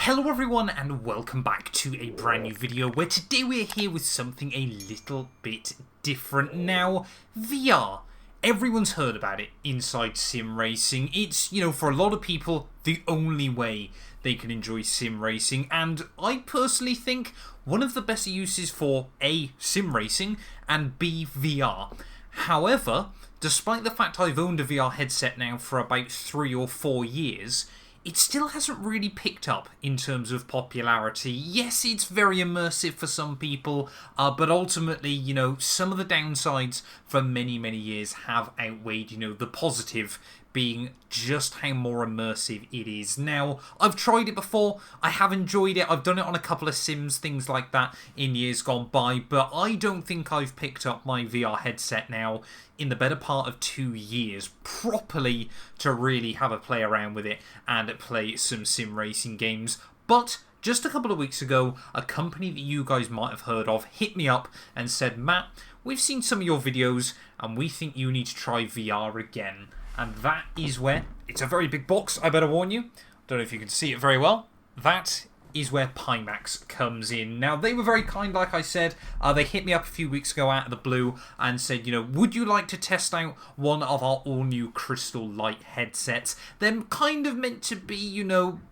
Hello everyone and welcome back to a brand new video where today we're here with something a little bit different. Now, VR. Everyone's heard about it inside sim racing. It's, for a lot of people, the only way they can enjoy sim racing. And I personally think one of the best uses for A, sim racing, and B, VR. However, despite the fact I've owned a VR headset now for about 3 or 4 years, it still hasn't really picked up in terms of popularity. Yes, it's very immersive for some people, but ultimately, some of the downsides for many, many years have outweighed, the positive being just how more immersive it is. Now, I've tried it before, I have enjoyed it, I've done it on a couple of sims, things like that in years gone by, but I don't think I've picked up my VR headset now in the better part of 2 years properly to really have a play around with it and play some sim racing games. But just a couple of weeks ago, a company that you guys might have heard of hit me up and said, Matt, we've seen some of your videos and we think you need to try VR again. And that is where, it's a very big box, I better warn you. Don't know if you can see it very well. That is where Pimax comes in. Now, they were very kind, like I said. They hit me up a few weeks ago out of the blue and said, would you like to test out one of our all-new Crystal Light headsets? They're kind of meant to be,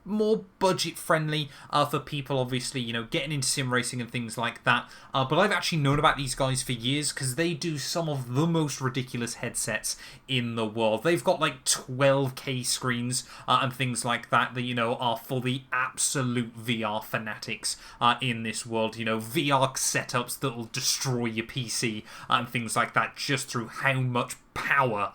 more budget-friendly for people, obviously, getting into sim racing and things like that. But I've actually known about these guys for years because they do some of the most ridiculous headsets in the world. They've got like 12K screens and things like that are for the absolute VR fanatics in this world. VR setups that will destroy your PC and things like that just through how much power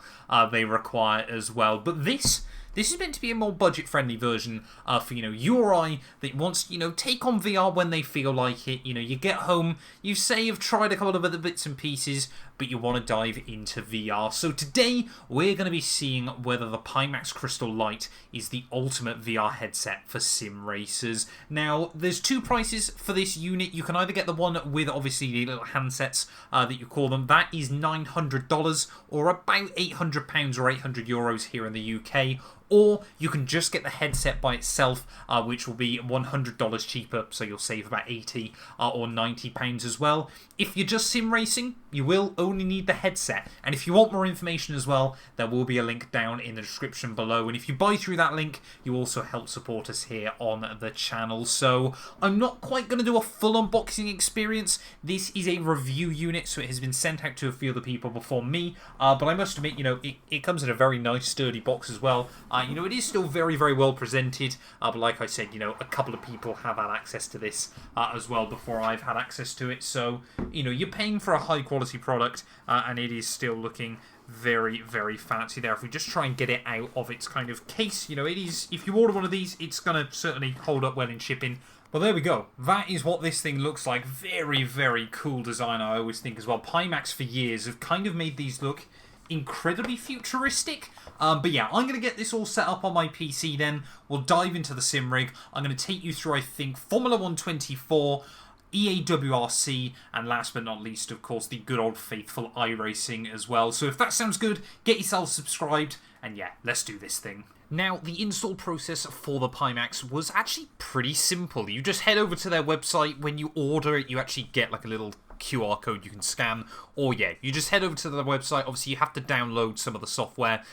they require as well. But this is meant to be a more budget-friendly version for, you or I that wants to, take on VR when they feel like it. You get home, you say you've tried a couple of other bits and pieces, but you want to dive into VR. So today, we're going to be seeing whether the Pimax Crystal Light is the ultimate VR headset for sim racers. Now, there's 2 prices for this unit. You can either get the one with, obviously, the little handsets that you call them. That is $900, or about £800 or €800 here in the UK. Or you can just get the headset by itself, which will be $100 cheaper, so you'll save about £80 or £90 as well. If you're just sim racing, you will only need the headset. And if you want more information as well, there will be a link down in the description below. And if you buy through that link, you also help support us here on the channel. So I'm not quite going to do a full unboxing experience. This is a review unit, so it has been sent out to a few other people before me. But I must admit, it comes in a very nice, sturdy box as well. It is still very, very well presented, but like I said, a couple of people have had access to this as well before I've had access to it. So, you're paying for a high-quality product, and it is still looking very, very fancy there. If we just try and get it out of its kind of case, it is, if you order one of these, it's going to certainly hold up well in shipping. Well, there we go. That is what this thing looks like. Very, very cool design, I always think as well. Pimax for years have kind of made these look incredibly futuristic. But yeah, I'm going to get this all set up on my PC then. We'll dive into the sim rig. I'm going to take you through, I think, Formula 124, EAWRC, and last but not least, of course, the good old faithful iRacing as well. So if that sounds good, get yourself subscribed, and yeah, let's do this thing. Now, the install process for the Pimax was actually pretty simple. You just head over to their website. When you order it, you actually get like a little QR code you can scan, or yeah, you just head over to their website. Obviously, you have to download some of the software,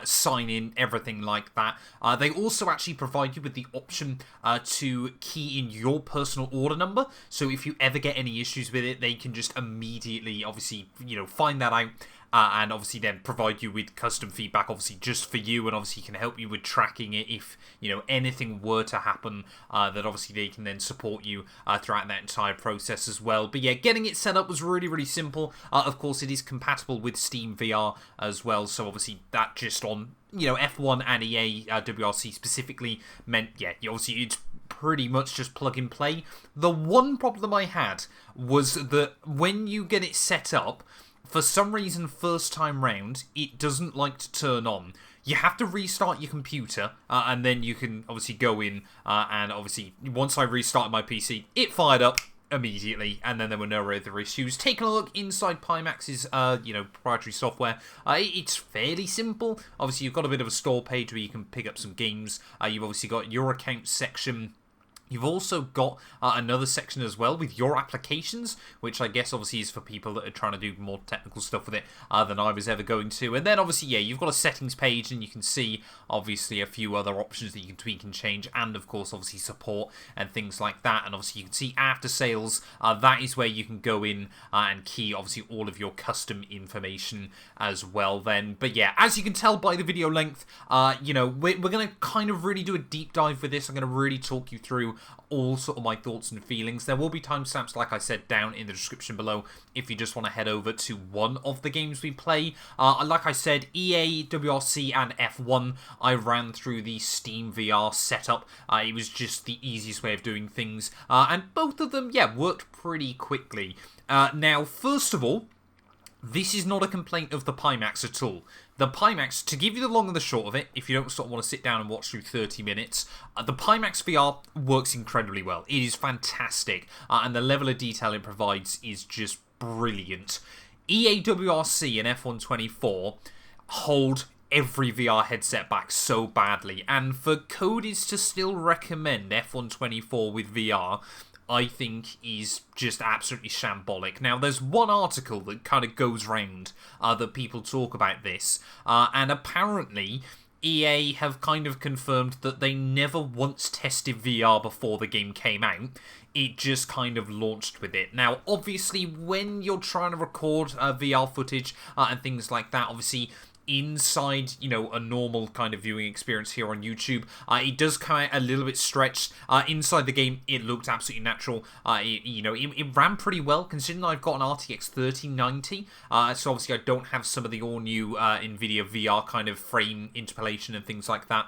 sign in, everything like that. They also actually provide you with the option to key in your personal order number, so if you ever get any issues with it, they can just immediately, obviously, find that out. And obviously then provide you with custom feedback, obviously just for you, and obviously can help you with tracking it if, anything were to happen, that obviously they can then support you throughout that entire process as well. But yeah, getting it set up was really, really simple. Of course, it is compatible with Steam VR as well, so obviously that just on, F1 and EA WRC specifically meant, yeah, obviously it's pretty much just plug and play. The one problem I had was that when you get it set up, for some reason, first time round, it doesn't like to turn on. You have to restart your computer, and then you can obviously go in, and obviously, once I restarted my PC, it fired up immediately, and then there were no other issues. Taking a look inside Pimax's, proprietary software, it's fairly simple. Obviously, you've got a bit of a store page where you can pick up some games. You've obviously got your account section. You've also got another section as well with your applications, which I guess obviously is for people that are trying to do more technical stuff with it than I was ever going to. And then obviously, yeah, you've got a settings page, and you can see obviously a few other options that you can tweak and change, and of course obviously support and things like that. And obviously you can see after sales, that is where you can go in and key obviously all of your custom information as well then. But yeah, as you can tell by the video length, you know, we're going to kind of really do a deep dive with this. I'm going to really talk you through all sort of my thoughts and feelings. There will be timestamps, like I said, down in the description below if you just want to head over to one of the games we play. Like I said, EA, WRC, and F1, I ran through the Steam VR setup. It was just the easiest way of doing things, and both of them, yeah, worked pretty quickly. Now, first of all, this is not a complaint of the Pimax at all. The Pimax, to give you the long and the short of it, if you don't sort of want to sit down and watch through 30 minutes, the Pimax VR works incredibly well. It is fantastic, and the level of detail it provides is just brilliant. EAWRC and F124 hold every VR headset back so badly, and for Codis to still recommend F124 with VR, I think is just absolutely shambolic. Now, there's one article that kind of goes round that people talk about this, and apparently EA have kind of confirmed that they never once tested VR before the game came out. It just kind of launched with it. Now, obviously, when you're trying to record VR footage and things like that, obviously inside, you know, a normal kind of viewing experience here on YouTube, it does come out a little bit stretched. Inside the game, it looked absolutely natural. It ran pretty well, considering I've got an RTX 3090, so obviously I don't have some of the all-new NVIDIA VR kind of frame interpolation and things like that.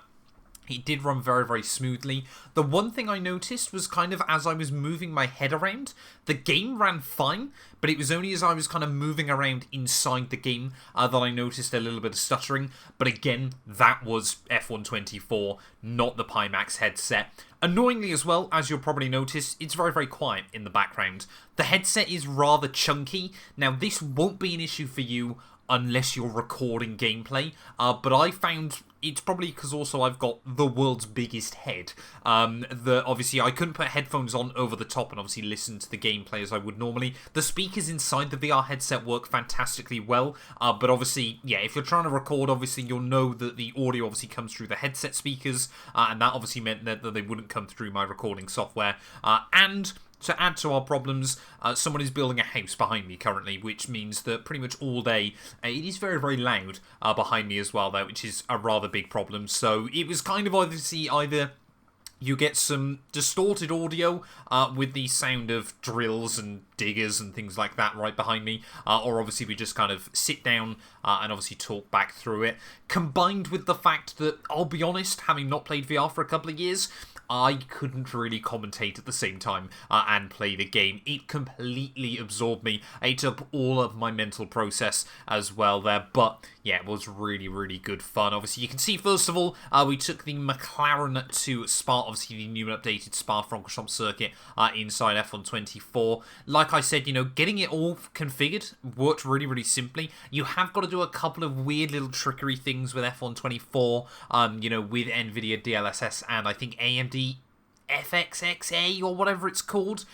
It did run very, very smoothly. The one thing I noticed was kind of as I was moving my head around, the game ran fine, but it was only as I was kind of moving around inside the game that I noticed a little bit of stuttering. But again, that was F124, not the Pimax headset. Annoyingly as well, as you'll probably notice, it's very, very quiet in the background. The headset is rather chunky. Now, this won't be an issue for you unless you're recording gameplay, but I found it's probably because also I've got the world's biggest head. Obviously I couldn't put headphones on over the top and obviously listen to the gameplay as I would normally. The speakers inside the VR headset work fantastically well, but obviously, yeah, if you're trying to record, obviously you'll know that the audio obviously comes through the headset speakers, and that obviously meant that they wouldn't come through my recording software. And to add to our problems, someone is building a house behind me currently, which means that pretty much all day it is very, very loud behind me as well, though, which is a rather big problem. So it was kind of obviously either you get some distorted audio with the sound of drills and diggers and things like that right behind me, or obviously we just kind of sit down and obviously talk back through it, combined with the fact that, I'll be honest, having not played VR for a couple of years, I couldn't really commentate at the same time and play the game. It completely absorbed me. It ate up all of my mental process as well there. But yeah, it was really, really good fun. Obviously, you can see, first of all, we took the McLaren to Spa, obviously the new and updated Spa-Francorchamps circuit inside F124. Like I said, you know, getting it all configured worked really, really simply. You have got to do a couple of weird little trickery things with F124, you know, with NVIDIA DLSS and I think AMD FXXA or whatever it's called,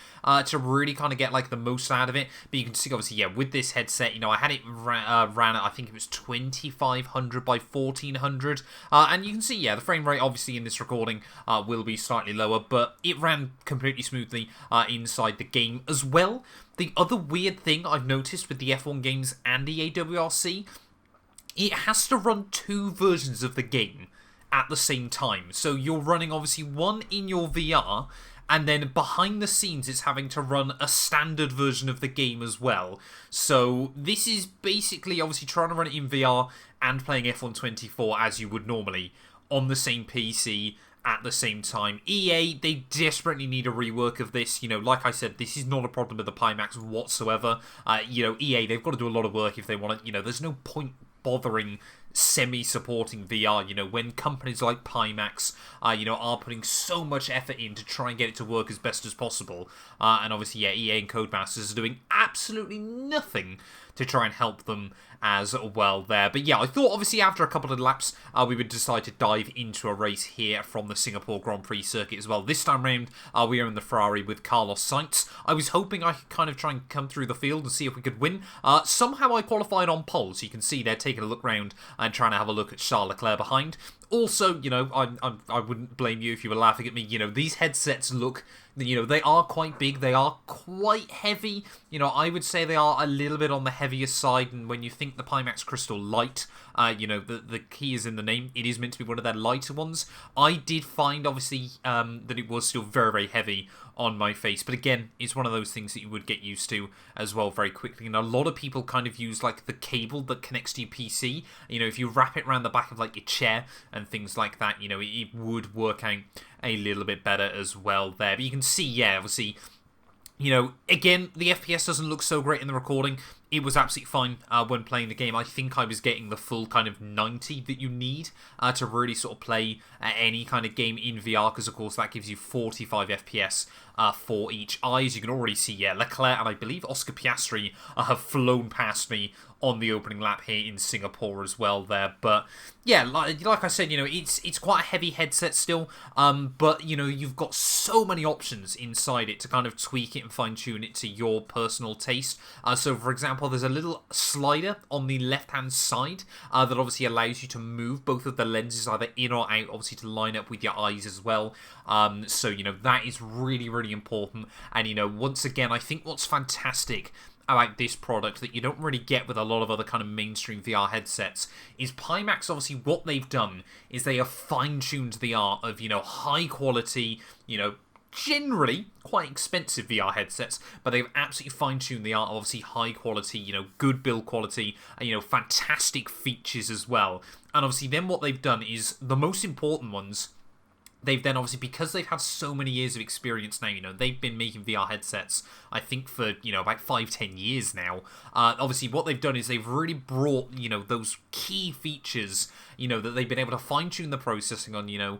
to really kind of get like the most out of it. But you can see obviously, yeah, with this headset, you know, I had it ran at, I think it was 2500 by 1400, and you can see, yeah, the frame rate obviously in this recording will be slightly lower, but it ran completely smoothly inside the game as well. The other weird thing I've noticed with the F1 games and the AWRC, it has to run two versions of the game at the same time. So you're running obviously one in your VR, and then behind the scenes it's having to run a standard version of the game as well. So this is basically obviously trying to run it in VR and playing F124 as you would normally on the same PC at the same time. EA, they desperately need a rework of this. You know, like I said, this is not a problem with the Pimax whatsoever. You know, EA, they've got to do a lot of work if they want to, you know, there's no point bothering semi-supporting VR, you know, when companies like Pimax, you know, are putting so much effort in to try and get it to work as best as possible. And obviously, yeah, EA and Codemasters are doing absolutely nothing to try and help them as well there. But yeah, I thought obviously after a couple of laps, we would decide to dive into a race here from the Singapore Grand Prix circuit as well. This time round, we are in the Ferrari with Carlos Sainz. I was hoping I could kind of try and come through the field and see if we could win. Somehow I qualified on pole, so you can see they're taking a look round and trying to have a look at Charles Leclerc behind. Also, you know, I wouldn't blame you if you were laughing at me. You know, these headsets look, you know, they are quite big. They are quite heavy. You know, I would say they are a little bit on the heavier side. And when you think the Pimax Crystal Light, you know, the key is in the name. It is meant to be one of their lighter ones. I did find, obviously, that it was still very, very heavy on my face. But again, it's one of those things that you would get used to as well very quickly. And a lot of people kind of use, like, the cable that connects to your PC. You know, if you wrap it around the back of, like, your chair and things like that, you know, it would work out a little bit better as well there. But you can see, yeah, obviously, you know, again, the FPS doesn't look so great in the recording. It was absolutely fine when playing the game. I think I was getting the full kind of 90 that you need to really sort of play any kind of game in VR, because of course that gives you 45 FPS for each eye. As you can already see, yeah, Leclerc and I believe Oscar Piastri have flown past me on the opening lap here in Singapore as well there. But yeah, like I said, you know, it's quite a heavy headset still, but you know, you've got so many options inside it to kind of tweak it and fine-tune it to your personal taste. So for example, there's a little slider on the left-hand side that obviously allows you to move both of the lenses either in or out, obviously to line up with your eyes as well. So, you know, that is really, really important. And, you know, once again, I think what's fantastic about this product that you don't really get with a lot of other kind of mainstream VR headsets is Pimax, obviously, what they've done is they have fine-tuned the art of, you know, high quality, you know, generally quite expensive VR headsets, but they've absolutely fine-tuned the art of obviously high quality, you know, good build quality, and, you know, fantastic features as well. And obviously then what they've done is the most important ones. They've then obviously, because they've had so many years of experience now, you know, they've been making VR headsets, I think, for, you know, about 5-10 years now. Obviously, what they've done is they've really brought, you know, those key features, you know, that they've been able to fine-tune the processing on, you know,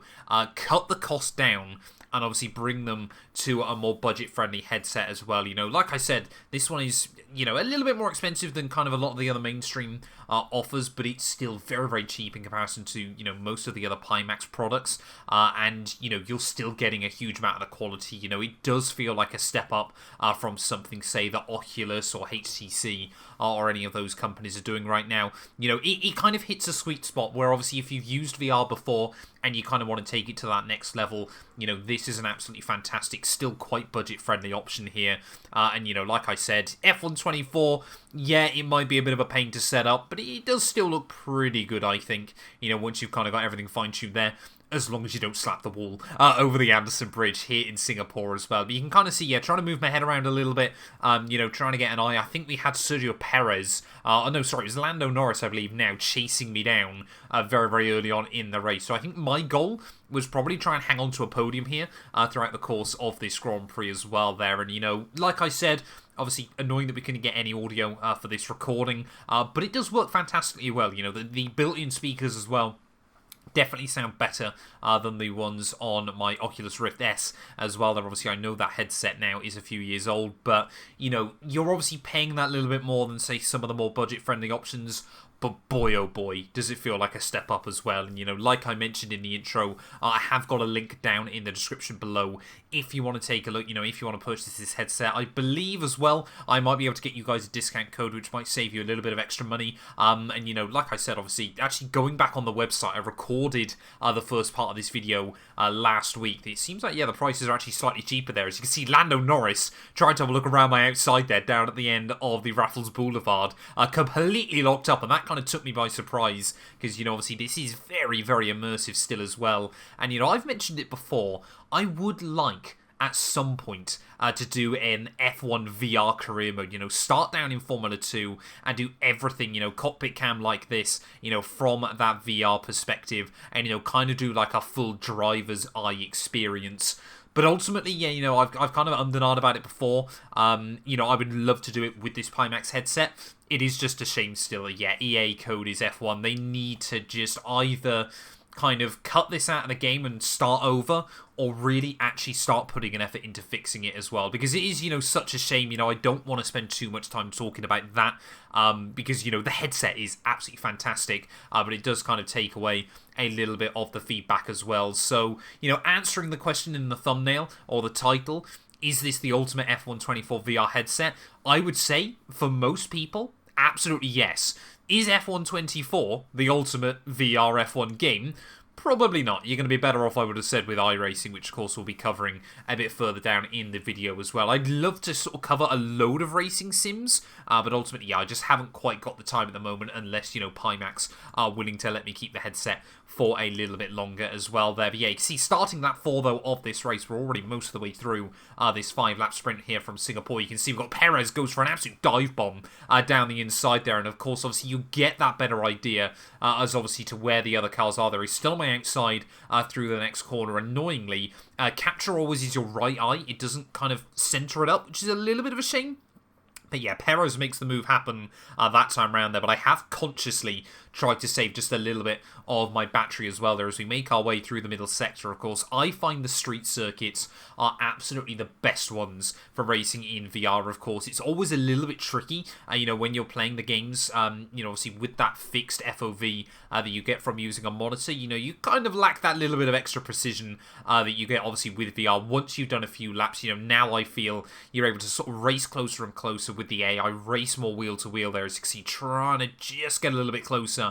cut the cost down, and obviously bring them to a more budget-friendly headset as well. You know, like I said, this one is, you know, a little bit more expensive than kind of a lot of the other mainstream offers, but it's still very, very cheap in comparison to, you know, most of the other Pimax products. And, you know, you're still getting a huge amount of quality. You know, it does feel like a step up from something, say, that Oculus or HTC or any of those companies are doing right now. You know, it kind of hits a sweet spot where obviously if you've used VR before and you kind of want to take it to that next level, you know, this is an absolutely fantastic, still quite budget-friendly option here. And, you know, like I said, F124, yeah, it might be a bit of a pain to set up, but it does still look pretty good, I think, you know, once you've kind of got everything fine-tuned there. As long as you don't slap the wall over the Anderson Bridge here in Singapore as well. But you can kind of see, yeah, trying to move my head around a little bit, you know, trying to get an eye. I think we had Sergio Perez, no, sorry, it was Lando Norris, I believe, now chasing me down very, very early on in the race. So I think my goal was probably try and hang on to a podium here throughout the course of this Grand Prix as well there. And, you know, like I said, obviously annoying that we couldn't get any audio for this recording, but it does work fantastically well. You know, the built-in speakers as well definitely sound better than the ones on my Oculus Rift S as well. There, obviously, I know that headset now is a few years old, but, you know, you're obviously paying that little bit more than, say, some of the more budget-friendly options. But boy, oh boy, does it feel like a step up as well. And, you know, like I mentioned in the intro, I have got a link down in the description below if you want to take a look, you know, if you want to purchase this headset. I believe as well, I might be able to get you guys a discount code, which might save you a little bit of extra money. And, you know, like I said, obviously, actually going back on the website, I recorded the first part of this video last week. It seems like, yeah, the prices are actually slightly cheaper there. As you can see, Lando Norris trying to have a look around my outside there, down at the end of the Raffles Boulevard, completely locked up, and that kind of took me by surprise, because, you know, obviously this is very, very immersive still as well. And, you know, I've mentioned it before, I would like at some point to do an F1 VR career mode, you know, start down in Formula 2 and do everything, you know, cockpit cam like this, you know, from that VR perspective, and, you know, kind of do like a full driver's eye experience. But ultimately, yeah, I've kind of ummed and ahed about it before. I would love to do it with this Pimax headset. It is just a shame still. Yeah, EA code is F1. They need to just either kind of cut this out of the game and start over, or really actually start putting an effort into fixing it as well, because it is, such a shame. I don't want to spend too much time talking about that, because, the headset is absolutely fantastic, but it does kind of take away a little bit of the feedback as well. So, answering the question in the thumbnail or the title, is this the ultimate F124 VR headset? I would say, for most people, absolutely yes. Is F124 the ultimate VR F1 game? Probably not. You're going to be better off, I would have said, with iRacing, which of course we'll be covering a bit further down in the video as well. I'd love to sort of cover a load of racing sims, but ultimately, yeah, I just haven't quite got the time at the moment, unless, Pimax are willing to let me keep the headset for a little bit longer as well there. But yeah, you can see starting that 4 though of this race, we're already most of the way through this 5-lap sprint here from Singapore. You can see we've got Perez goes for an absolute dive bomb down the inside there, and of course obviously you get that better idea as obviously to where the other cars are. There is still on my outside through the next corner. Annoyingly, capture always is your right eye. It doesn't kind of center it up, which is a little bit of a shame. But yeah, Perez makes the move happen that time around there, but I have consciously tried to save just a little bit of my battery as well there as we make our way through the middle sector. Of course, I find the street circuits are absolutely the best ones for racing in VR. Of course, it's always a little bit tricky, when you're playing the games, obviously with that fixed FOV that you get from using a monitor, you kind of lack that little bit of extra precision that you get obviously with VR. Once you've done a few laps, now I feel you're able to sort of race closer and closer with the AI, race more wheel to wheel there, as you can see, trying to just get a little bit closer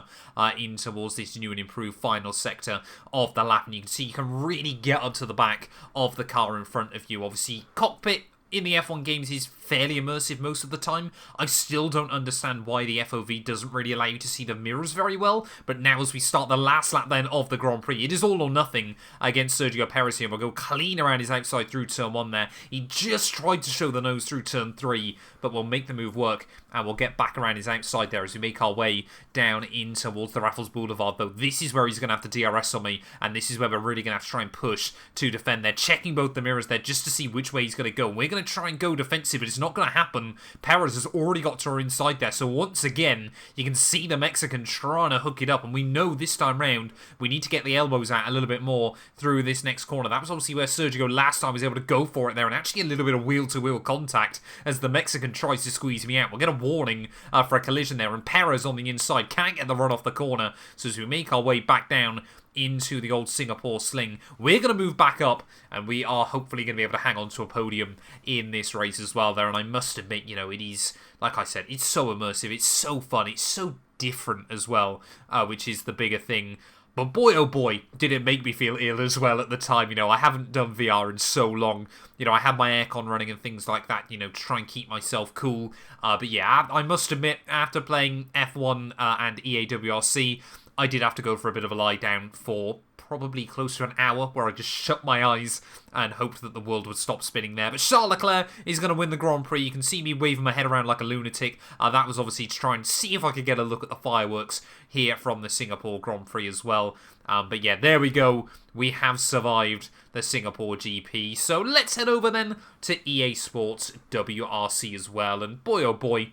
in towards this new and improved final sector of the lap, and you can see you can really get up to the back of the car in front of you. Obviously, cockpit in the F1 games is fairly immersive most of the time. I still don't understand why the FOV doesn't really allow you to see the mirrors very well, but now as we start the last lap then of the Grand Prix, it is all or nothing against Sergio Perez here. We'll go clean around his outside through turn 1 there. He just tried to show the nose through turn 3, but we'll make the move work, and we'll get back around his outside there as we make our way down in towards the Raffles Boulevard, though this is where he's going to have to DRS on me, and this is where we're really going to have to try and push to defend. They're checking both the mirrors there just to see which way he's going to go. We're going to try and go defensive, but it's not going to happen. Perez has already got to our inside there, so once again, you can see the Mexican trying to hook it up, and we know this time round we need to get the elbows out a little bit more through this next corner. That was obviously where Sergio last time was able to go for it there, and actually a little bit of wheel-to-wheel contact as the Mexican tries to squeeze me out. We'll get a warning for a collision there, and Perez on the inside can't get the run off the corner, so as we make our way back down into the old Singapore sling, we're going to move back up, and we are hopefully going to be able to hang on to a podium in this race as well there. And I must admit, it is, like I said, it's so immersive, it's so fun, it's so different as well, which is the bigger thing. But boy, oh boy, did it make me feel ill as well at the time. I haven't done VR in so long. I had my aircon running and things like that, to try and keep myself cool. But yeah, I must admit, after playing F1 and EAWRC, I did have to go for a bit of a lie down for probably close to an hour, where I just shut my eyes and hoped that the world would stop spinning there. But Charles Leclerc is going to win the Grand Prix. You can see me waving my head around like a lunatic. That was obviously to try and see if I could get a look at the fireworks here from the Singapore Grand Prix as well. But yeah, there we go. We have survived the Singapore GP. So let's head over then to EA Sports WRC as well. And boy, oh boy,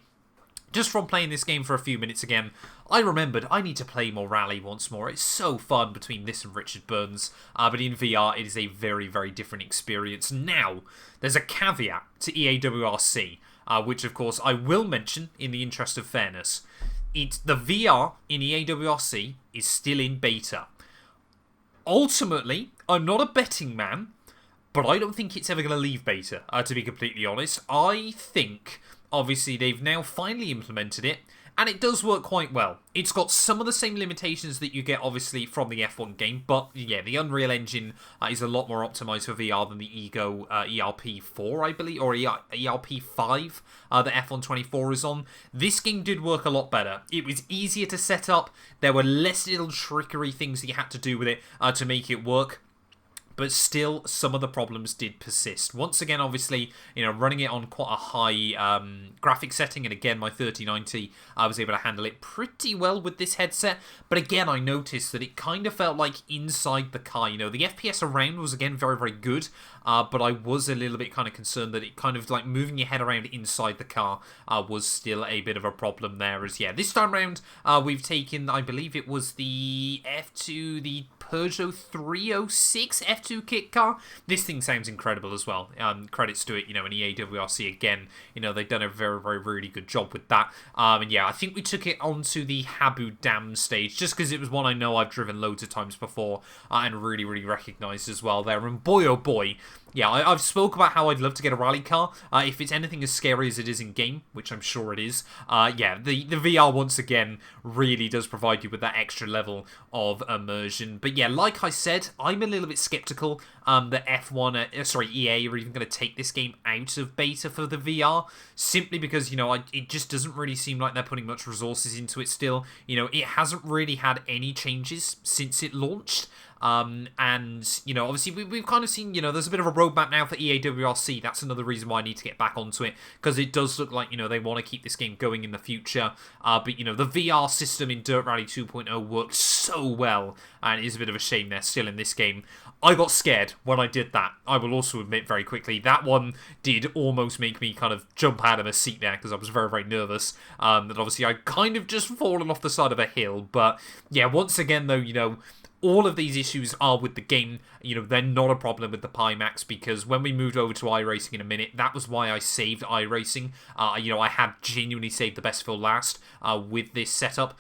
just from playing this game for a few minutes again, I remembered I need to play more Rally once more. It's so fun between this and Richard Burns, but in VR it is a very, very different experience. Now, there's a caveat to EAWRC, which of course I will mention in the interest of fairness. The VR in EAWRC is still in beta. Ultimately, I'm not a betting man, but I don't think it's ever going to leave beta, to be completely honest. I think, obviously, they've now finally implemented it, and it does work quite well. It's got some of the same limitations that you get, obviously, from the F1 game, but yeah, the Unreal Engine is a lot more optimized for VR than the Ego ERP4, I believe, or ERP5 that F124 is on. This game did work a lot better. It was easier to set up. There were less little trickery things that you had to do with it to make it work. but still some of the problems did persist. Once again, obviously, running it on quite a high graphic setting, and again, my 3090, I was able to handle it pretty well with this headset, but again, I noticed that it kind of felt like inside the car. The FPS around was again very, very good, but I was a little bit kind of concerned that it kind of like moving your head around inside the car was still a bit of a problem there. As this time round, we've taken, I believe it was the F2, the Peugeot 306 F2 kit car. This thing sounds incredible as well. Credits to it, in EAWRC again. They've done a very, very, really good job with that. And yeah, I think we took it onto the Habu Dam stage, just because it was one I know I've driven loads of times before and really, really recognised as well there. And boy, oh boy, yeah, I've spoke about how I'd love to get a rally car. If it's anything as scary as it is in game, which I'm sure it is, yeah, the VR once again really does provide you with that extra level of immersion. But yeah, like I said, I'm a little bit skeptical that EA are even going to take this game out of beta for the VR, simply because, it just doesn't really seem like they're putting much resources into it still. It hasn't really had any changes since it launched. And, obviously we've kind of seen, there's a bit of a roadmap now for EAWRC. That's another reason why I need to get back onto it, because it does look like, they want to keep this game going in the future. But, the VR system in Dirt Rally 2.0 worked so well, and it is a bit of a shame they're still in this game. I got scared when I did that. I will also admit very quickly, that one did almost make me kind of jump out of a seat there, because I was very, very nervous. That obviously I kind of just fallen off the side of a hill. But, yeah, once again, though, all of these issues are with the game. They're not a problem with the Pimax, because when we moved over to iRacing in a minute, that was why I saved iRacing. I had genuinely saved the best for last with this setup.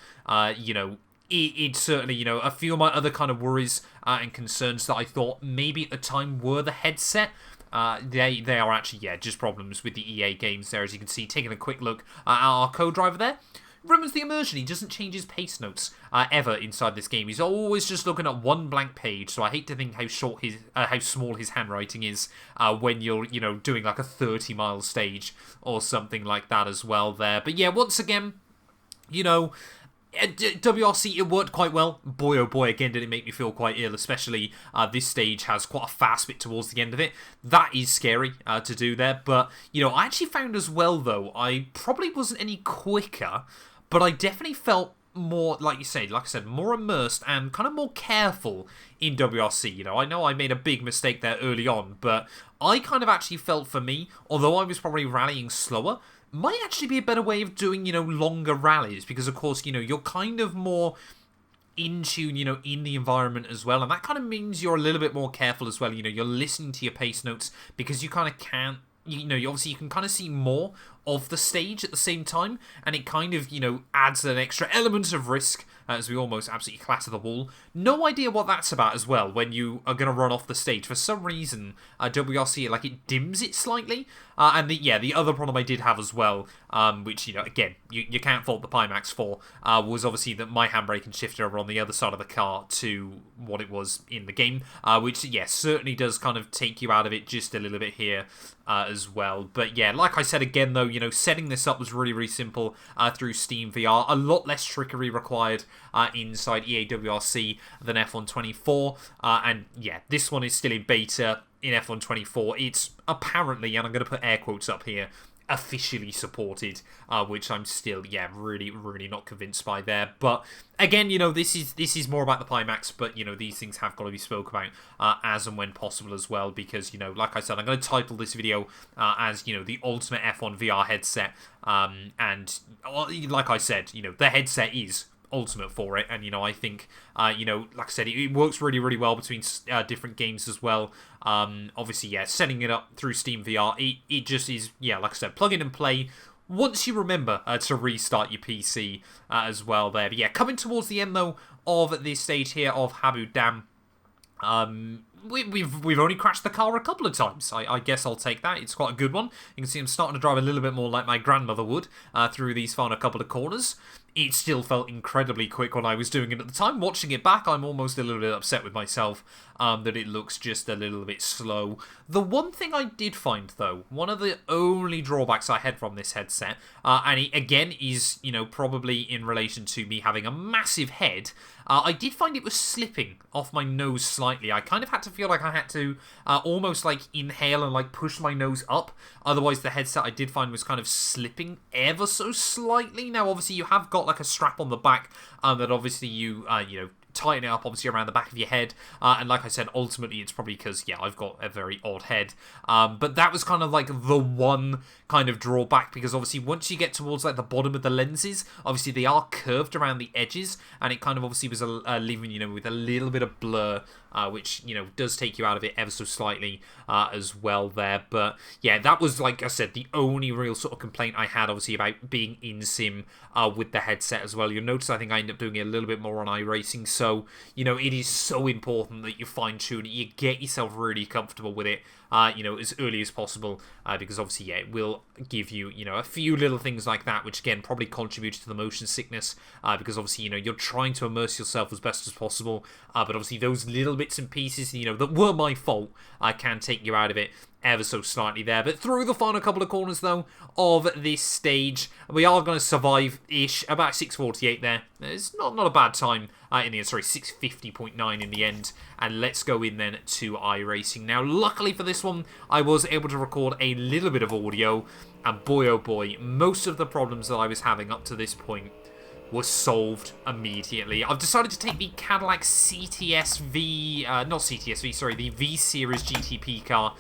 It certainly, a few of my other kind of worries and concerns that I thought maybe at the time were the headset. They are actually, just problems with the EA games there, as you can see. Taking a quick look at our co-driver there. Remembers the immersion. He doesn't change his pace notes ever inside this game. He's always just looking at one blank page. So I hate to think how small his handwriting is when you're doing like a 30-mile stage or something like that as well there. But yeah, once again, WRC, it worked quite well. Boy, oh boy, again, did it make me feel quite ill, especially this stage has quite a fast bit towards the end of it. That is scary to do there, but, I actually found as well, though, I probably wasn't any quicker, but I definitely felt more, like I said, more immersed and kind of more careful in WRC. I know I made a big mistake there early on, but I kind of actually felt, for me, although I was probably rallying slower, might actually be a better way of doing, longer rallies, because, of course, you're kind of more in tune, in the environment as well, and that kind of means you're a little bit more careful as well. You're listening to your pace notes, because you kind of can't, obviously you can kind of see more of the stage at the same time, and it kind of, adds an extra element of risk as we almost absolutely clatter the wall. No idea what that's about as well, when you are going to run off the stage. For some reason, WRC, it dims it slightly. And the other problem I did have as well, which, again, you can't fault the Pimax for, was obviously that my handbrake and shifter are on the other side of the car to what it was in the game, which, certainly does kind of take you out of it just a little bit here as well. But yeah, like I said again, though, setting this up was really, really simple through Steam VR. A lot less trickery required inside EAWRC than F124. And yeah, this one is still in beta in F124. It's apparently, and I'm going to put air quotes up here, officially supported, which I'm still, really, really not convinced by there. But again, this is more about the Pimax, but, these things have got to be spoke about as and when possible as well, because, like I said, I'm going to title this video as, the ultimate F1 VR headset, and like I said, the headset is ultimate for it, and I think like I said, it works really, really well between different games as well. Obviously, setting it up through Steam VR, it just is, like I said, plug in and play once you remember to restart your PC as well there. But coming towards the end though of this stage here of Habu Dam, we've only crashed the car a couple of times. I guess I'll take that. It's quite a good one. You can see I'm starting to drive a little bit more like my grandmother would through these final couple of corners. it still felt incredibly quick when I was doing it at the time. Watching it back, I'm almost a little bit upset with myself that it looks just a little bit slow. The one thing I did find, though, one of the only drawbacks I had from this headset, and it, again, is, you know, probably in relation to me having a massive head, I did find it was slipping off my nose slightly. I kind of had to feel like I had to almost like inhale and like push my nose up. Otherwise, the headset I did find was kind of slipping ever so slightly. Now, obviously, you have got like a strap on the back that obviously you know, tighten it up obviously around the back of your head, and like I said, ultimately it's probably because, yeah, I've got a very odd head, but that was kind of like the one kind of drawback, because obviously once you get towards like the bottom of the lenses, obviously they are curved around the edges, and it kind of obviously was leaving, you know, with a little bit of blur, which, you know, does take you out of it ever so slightly as well there. But yeah, that was, like I said, the only real sort of complaint I had, obviously, about being in sim with the headset as well. You'll notice I think I end up doing it a little bit more on iRacing, so, you know, it is so important that you fine-tune it, you get yourself really comfortable with it, you know, as early as possible, because obviously, yeah, it will give you, you know, a few little things like that, which again probably contributes to the motion sickness, because obviously, you know, you're trying to immerse yourself as best as possible, but obviously those little bits and pieces, you know, that were my fault, can take you out of it ever so slightly there. But through the final couple of corners, though, of this stage, we are going to survive-ish. About 6:48 there. It's not a bad time in the end. Sorry, 6:50.9 in the end. And let's go in then to iRacing. Now, luckily for this one, I was able to record a little bit of audio. And boy, oh boy, most of the problems that I was having up to this point was solved immediately. I've decided to take the Cadillac CTS-V, not CTS-V, sorry, the V-Series GTP car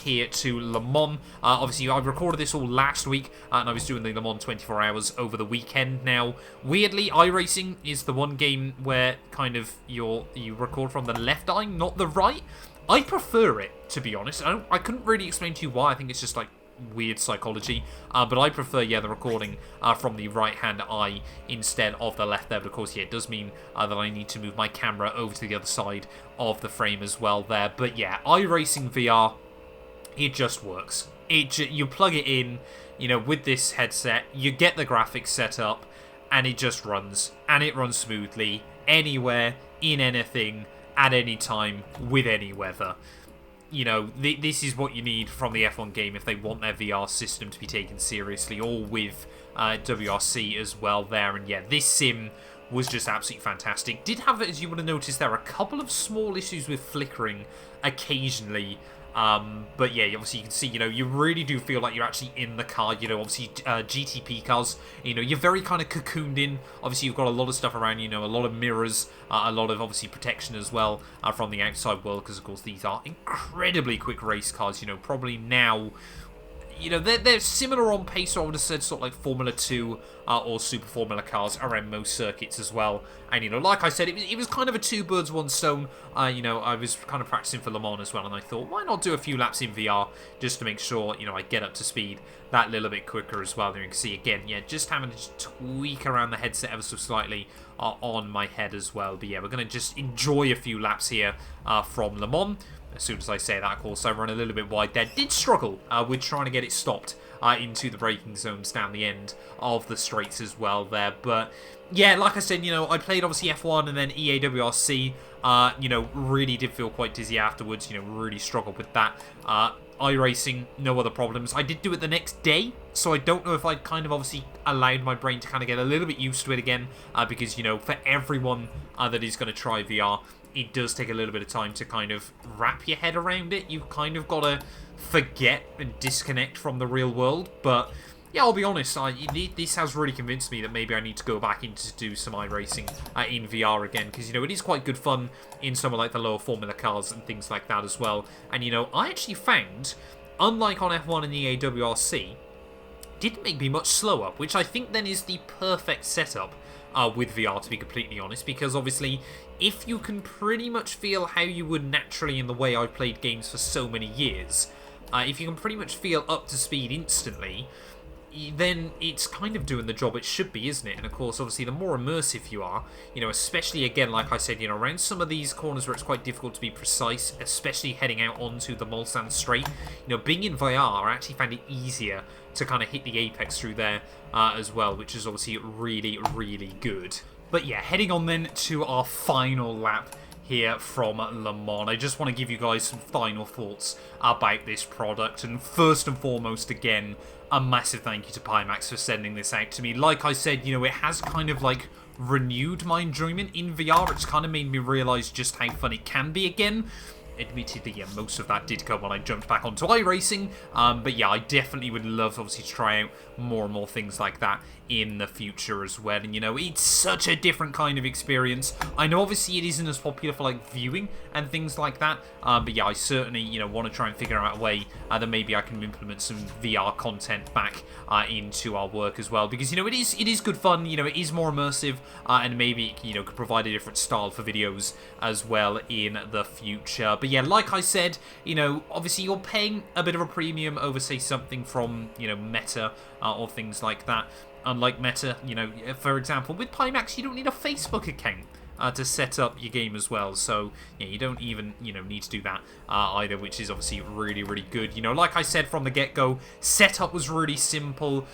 here to Le Mans. Obviously, I recorded this all last week, and I was doing the Le Mans 24 hours over the weekend. Now, weirdly, iRacing is the one game where kind of you record from the left eye, not the right. I prefer it, to be honest. I couldn't really explain to you why. I think it's just like weird psychology, but I prefer, yeah, the recording from the right hand eye instead of the left there. But of course, yeah, it does mean that I need to move my camera over to the other side of the frame as well there. But yeah, iRacing VR, it just works. You plug it in, you know, with this headset, you get the graphics set up, and it just runs, and it runs smoothly anywhere, in anything, at any time, with any weather. You know, this is what you need from the F1 game if they want their VR system to be taken seriously, all with WRC as well there. And yeah, this sim was just absolutely fantastic. Did have, as you would have noticed, there are a couple of small issues with flickering occasionally. But yeah, obviously you can see, you know, you really do feel like you're actually in the car. You know, obviously GTP cars, you know, you're very kind of cocooned in. Obviously you've got a lot of stuff around, you know, a lot of mirrors, a lot of obviously protection as well from the outside world, because of course these are incredibly quick race cars. You know, probably now, you know, they're similar on pace, so I would have said sort of like Formula 2 or Super Formula cars around most circuits as well. And, you know, like I said, it was kind of a two birds, one stone. You know, I was kind of practicing for Le Mans as well, and I thought, why not do a few laps in VR just to make sure, you know, I get up to speed that little bit quicker as well. There you can see, again, yeah, just having to tweak around the headset ever so slightly on my head as well. But yeah, we're going to just enjoy a few laps here from Le Mans. As soon as I say that, of course, I run a little bit wide there. Did struggle with trying to get it stopped into the braking zones down the end of the straights as well there. But yeah, like I said, you know, I played obviously F1 and then EAWRC. You know, really did feel quite dizzy afterwards. You know, really struggled with that. iRacing, no other problems. I did do it the next day, so I don't know if I kind of obviously allowed my brain to kind of get a little bit used to it again, because, you know, for everyone that is going to try VR, it does take a little bit of time to kind of wrap your head around it. You've kind of got to forget and disconnect from the real world. But yeah, I'll be honest, this has really convinced me that maybe I need to go back into do some iRacing in VR again, because, you know, it is quite good fun in some of like the lower Formula cars and things like that as well. And, you know, I actually found, unlike on F1 and the AWRC, didn't make me much slower, which I think then is the perfect setup with VR, to be completely honest, because obviously if you can pretty much feel how you would naturally in the way I've played games for so many years, if you can pretty much feel up to speed instantly, then it's kind of doing the job it should be, isn't it? And of course, obviously, the more immersive you are, especially again, like I said, around some of these corners where it's quite difficult to be precise, especially heading out onto the Mulsanne Straight, being in VR, I actually found it easier to kind of hit the apex through there as well, which is obviously really, really good. But yeah, heading on then to our final lap here from Le Mans. I just want to give you guys some final thoughts about this product, and first and foremost, again, a massive thank you to Pimax for sending this out to me. Like I said, it has kind of like renewed my enjoyment in VR. It's kind of made me realise just how fun it can be again. Admittedly, yeah, most of that did come when I jumped back onto iRacing, but yeah, I definitely would love, obviously, to try out more and more things like that in the future as well. And, it's such a different kind of experience. I know, obviously, it isn't as popular for, like, viewing and things like that, but yeah, I certainly, want to try and figure out a way that maybe I can implement some VR content back into our work as well, because, it is good fun, it is more immersive, and maybe, could provide a different style for videos as well in the future. But yeah, like I said, obviously you're paying a bit of a premium over, say, something from, Meta or things like that. Unlike Meta, for example, with Pimax, you don't need a Facebook account to set up your game as well. So, yeah, you don't even, need to do that either, which is obviously really, really good. Like I said from the get-go, setup was really simple.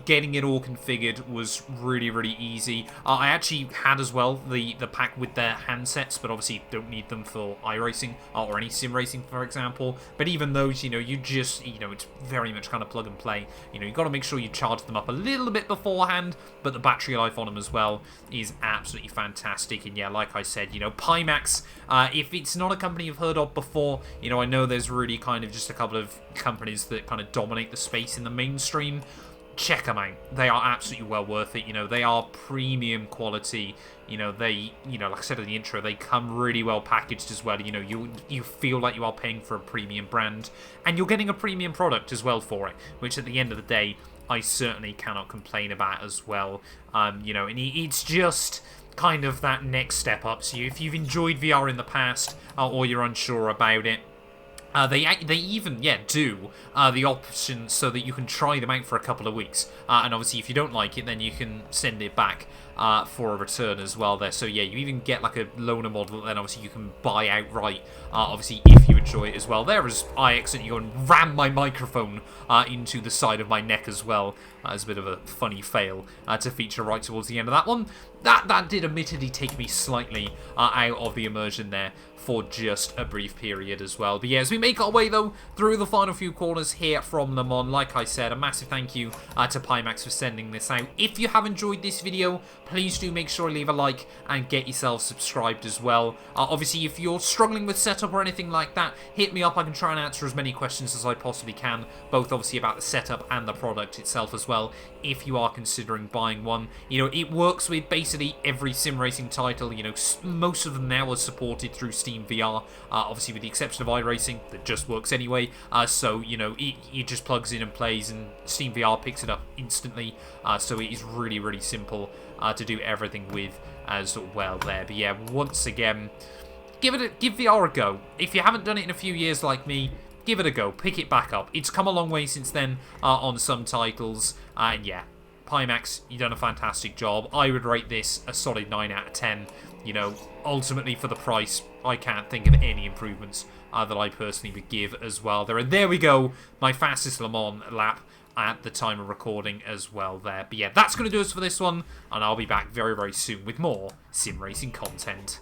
Getting it all configured was really, really easy. I actually had as well the pack with their handsets, but obviously don't need them for iRacing or any sim racing, for example. But even those, you just, it's very much kind of plug and play. You've got to make sure you charge them up a little bit beforehand, but the battery life on them as well is absolutely fantastic. And yeah, like I said, Pimax, if it's not a company you've heard of before, I know there's really kind of just a couple of companies that kind of dominate the space in the mainstream. Check them out. They are absolutely well worth it. They are premium quality. They, like I said in the intro, they come really well packaged as well. You feel like you are paying for a premium brand, and you're getting a premium product as well for it, which at the end of the day, I certainly cannot complain about as well. And it's just kind of that next step up. So if you've enjoyed VR in the past, or you're unsure about it, they even, do the option so that you can try them out for a couple of weeks. And obviously, if you don't like it, then you can send it back for a return as well there. So yeah, you even get like a loaner model that then obviously you can buy outright, obviously, if you enjoy it as well. There, as I accidentally go and ram my microphone into the side of my neck as well. As a bit of a funny fail to feature right towards the end of that one. That did admittedly take me slightly out of the immersion there for just a brief period as well. But yeah, as we make our way, though, through the final few corners here from Le Mans, like I said, a massive thank you to Pimax for sending this out. If you have enjoyed this video, please do make sure to leave a like and get yourself subscribed as well. Obviously, if you're struggling with setup or anything like that, hit me up. I can try and answer as many questions as I possibly can, both obviously about the setup and the product itself as well, if you are considering buying one. It works with basically every sim racing title. Most of them now are supported through Steam VR, obviously with the exception of iRacing, that just works anyway. So, it just plugs in and plays, and Steam VR picks it up instantly. So it is really, really simple to do everything with as well there. But yeah, once again, give VR a go. If you haven't done it in a few years like me, give it a go. Pick it back up. It's come a long way since then on some titles. And yeah, Pimax, you've done a fantastic job. I would rate this a solid 9 out of 10. Ultimately for the price, I can't think of any improvements that I personally would give as well there. And there we go, my fastest Le Mans lap at the time of recording as well there. But yeah, that's going to do us for this one, and I'll be back very, very soon with more sim racing content.